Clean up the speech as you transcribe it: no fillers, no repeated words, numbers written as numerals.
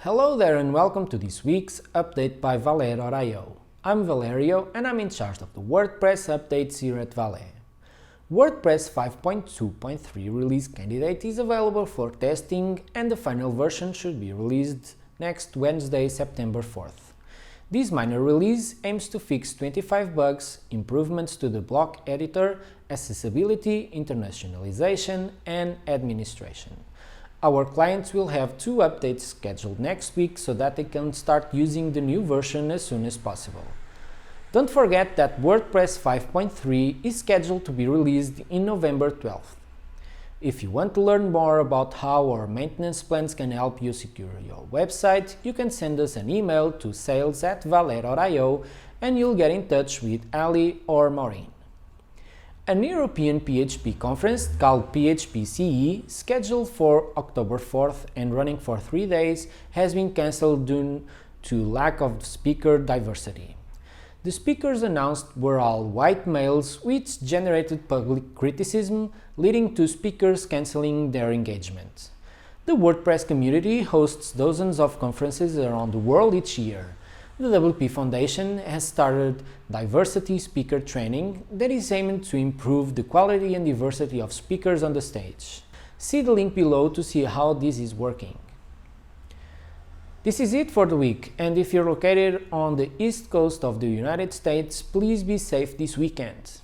Hello there and welcome to this week's update by Valet.io. I'm Valerio and I'm in charge of the WordPress updates here at Valet. WordPress 5.2.3 release candidate is available for testing and the final version should be released next Wednesday, September 4th. This minor release aims to fix 25 bugs, improvements to the block editor, accessibility, internationalization, and administration. Our clients will have 2 updates scheduled next week so that they can start using the new version as soon as possible. Don't forget that WordPress 5.3 is scheduled to be released in November 12th. If you want to learn more about how our maintenance plans can help you secure your website, you can send us an email to sales@valet.io and you'll get in touch with Ali or Maureen. An European PHP conference called PHP CE, scheduled for October 4th and running for 3 days, has been cancelled due to lack of speaker diversity. The speakers announced were all white males, which generated public criticism, leading to speakers cancelling their engagement. The WordPress community hosts dozens of conferences around the world each year. The WP Foundation has started diversity speaker training that is aimed to improve the quality and diversity of speakers on the stage. See the link below to see how this is working. This is it for the week, and if you're located on the east coast of the United States, please be safe this weekend.